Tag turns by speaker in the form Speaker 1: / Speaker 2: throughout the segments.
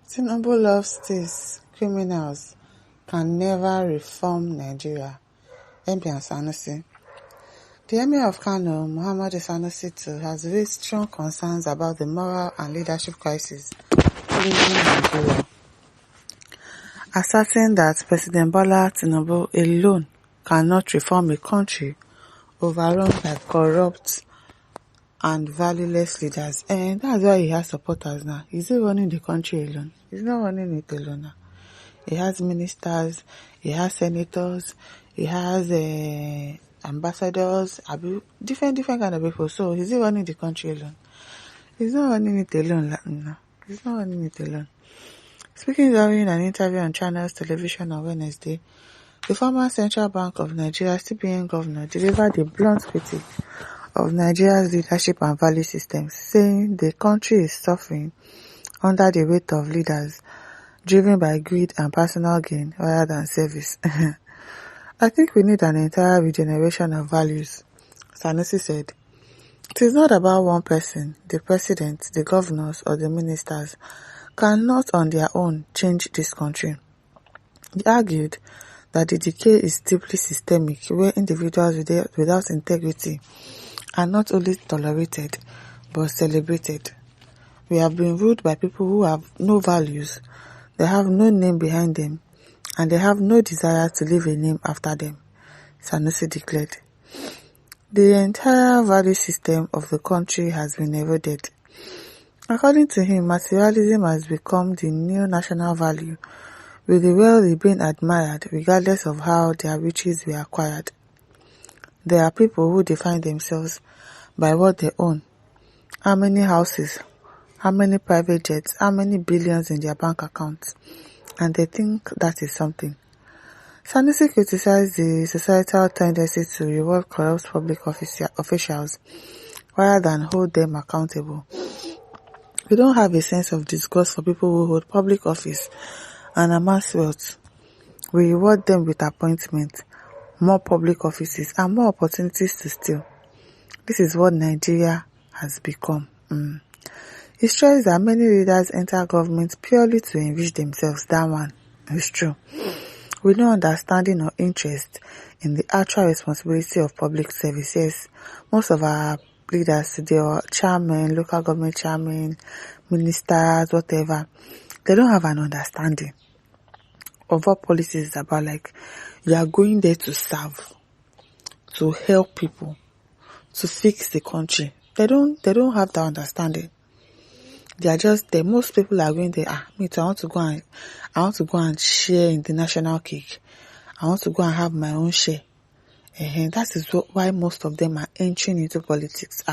Speaker 1: Tinubu loves thieves, criminals, can never reform Nigeria. Emir Sanusi. The Emir of Kano, Sanusi II, has raised strong concerns about the moral and leadership crisis plaguing Nigeria, asserting that President Bola Tinubu alone cannot reform a country overrun by corrupt and valueless leaders. And that's why he has supporters now. Is he running the country alone? He's not running it alone now. He has ministers, he has senators, he has ambassadors, different kind of people. So is he running the country alone? He's not running it alone. No, he's not running it alone. Speaking during an interview on Channels Television on Wednesday, the former Central Bank of Nigeria CBN governor delivered a blunt critique of Nigeria's leadership and value systems, saying the country is suffering under the weight of leaders driven by greed and personal gain rather than service. I think we need an entire regeneration of values, Sanusi said. It is not about one person. The president, the governors, or the ministers cannot on their own change this country. He argued that the decay is deeply systemic, where individuals without integrity are not only tolerated but celebrated. We have been ruled by people who have no values, they have no name behind them, and they have no desire to leave a name after them, Sanusi declared. The entire value system of the country has been eroded. According to him, materialism has become the new national value, with the wealthy being admired regardless of how their riches were acquired. There are people who define themselves by what they own, how many houses, how many private jets, how many billions in their bank accounts, and they think that is something. Sanusi criticized the societal tendency to reward corrupt public officials rather than hold them accountable. We don't have a sense of disgust for people who hold public office and amass wealth. We reward them with appointments, more public offices, and more opportunities to steal. This is what Nigeria has become. He stressed that many leaders enter government purely to enrich themselves. That one is true. With no understanding or interest in the actual responsibility of public service. Yes, most of our leaders today are chairmen, local government chairmen, ministers, whatever. They don't have an understanding of what policy is about. Like, you are going there to serve, to help people, to fix the country. They don't have that understanding. They are just there. Most people are going there. Me too, I want to go and share in the national cake. I want to go and have my own share. That is why most of them are entering into politics.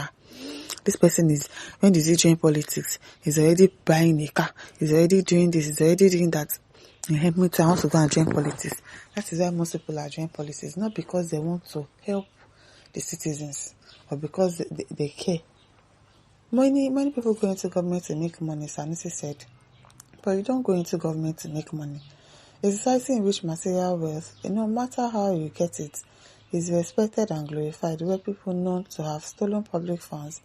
Speaker 1: This person when did he join politics? He's already buying a car. He's already doing this. He's already doing that. Me too, I want to go and join politics. That is why most people are joining politics. Not because they want to help the citizens or because they care. Many people go into government to make money, Sanusi said. But you don't go into government to make money. A society in which material wealth, no matter how you get it, is respected and glorified, where people known to have stolen public funds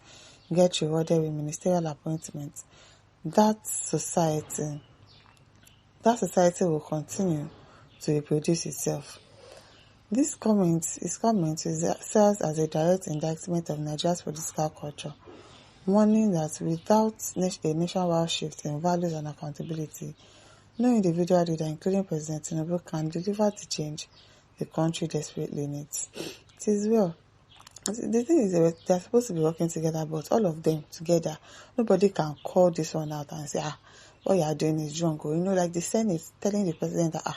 Speaker 1: get rewarded with ministerial appointments, that society will continue to reproduce itself. This comment serves as a direct indictment of Nigeria's political culture, warning that without a nationwide shift in values and accountability, no individual leader, including President Tinubu, can deliver the change the country desperately needs. It is well. The thing is, they're supposed to be working together, but all of them together, nobody can call this one out and say, what you are doing is wrong. Like the Senate telling the president that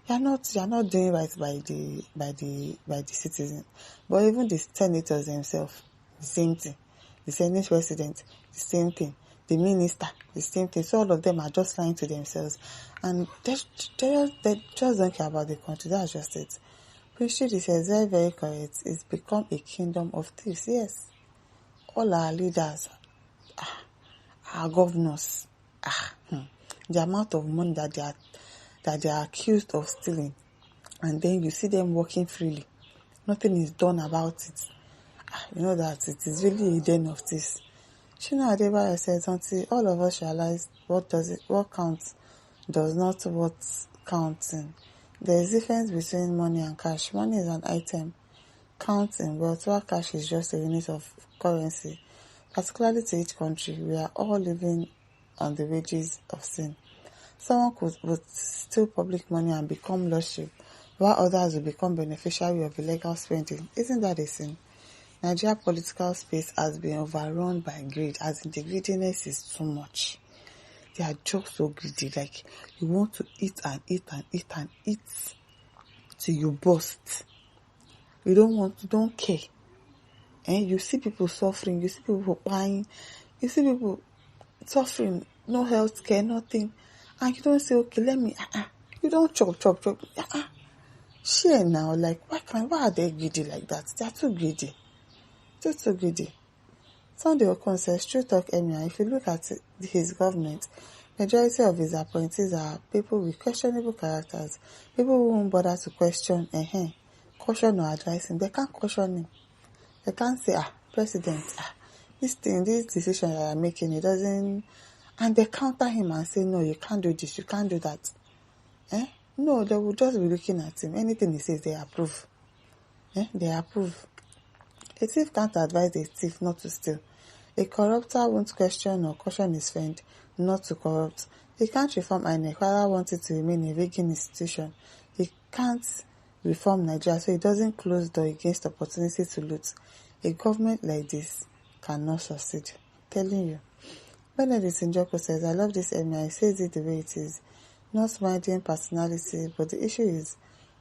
Speaker 1: you're not doing right by the citizens. But even the senators themselves, the same thing. The Senate president, the same thing. The minister, the same thing. So all of them are just lying to themselves. And they just don't care about the country. That's just it. Preaching is very, very correct. It's become a kingdom of thieves. Yes. All our leaders, our governors, the amount of money that they are accused of stealing. And then you see them working freely. Nothing is done about it. You know that it is really a den of thieves. Chinua Adebaya says until all of us realize what counts does not worth counting. There is difference between money and cash. Money is an item, counts in wealth, while cash is just a unit of currency. Particularly to each country, we are all living on the wages of sin. Someone would steal public money and become lordship, while others will become beneficiary of illegal spending. Isn't that a sin? Nigeria political space has been overrun by greed, as in the greediness is too much. They are just so greedy, like you want to eat and eat and eat and eat till you burst. You don't care. You see people suffering, you see people crying, you see people suffering, no health care, nothing. And you don't say, okay, let me, you don't chop. Share now, like, why are they greedy like that? They are too greedy. Too greedy. Sunday Okon says, true talk, Emir, if you look at his government, majority of his appointees are people with questionable characters, people who won't bother to question, caution or advise him. They can't caution him. They can't say, President, this decision that you're making, it doesn't, and they counter him and say, no, you can't do this, you can't do that. No, they will just be looking at him. Anything he says, they approve. They approve. A thief can't advise a thief not to steal. A corrupter won't question or caution his friend not to corrupt. He can't reform INEC, rather want it to remain a rigging institution. He can't reform Nigeria so he doesn't close door against opportunity to loot. A government like this cannot succeed. Telling you. Benedict Njoko says, I love this Emir. He says it the way it is. Not minding personality, but the issue is,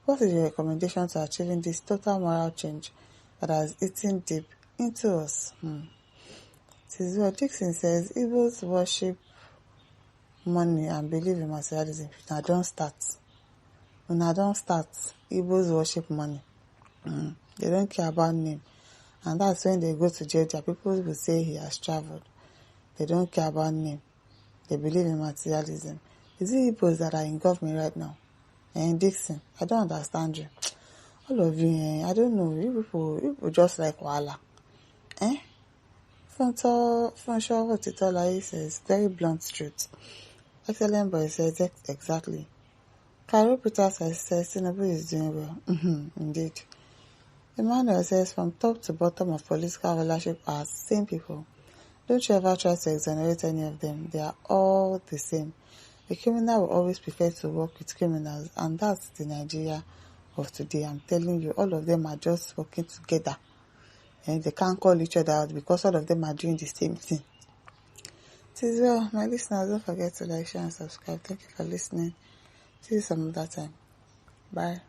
Speaker 1: what is your recommendation to achieving this total moral change that has eaten deep into us? Well, Dixon says, Igbos worship money and believe in materialism. Now don't start. Igbos worship money. They don't care about name. And that's when they go to jail, their people will say he has traveled. They don't care about name. They believe in materialism. Is it Igbos that are in government right now? And Dixon, I don't understand you. All of you, I don't know. You people just like Wala. From Shaw Titola says, very blunt truth. Excellent boy says, exactly. Carol Peters says, Tinubu is doing well. Indeed. Emmanuel says, from top to bottom of political rulership are same people. Don't you ever try to exonerate any of them. They are all the same. A criminal will always prefer to work with criminals, and that's the Nigeria of today. I'm telling you, all of them are just working together. And they can't call each other out because all of them are doing the same thing. It is well, my listeners, don't forget to like, share, and subscribe. Thank you for listening. See you some other time. Bye.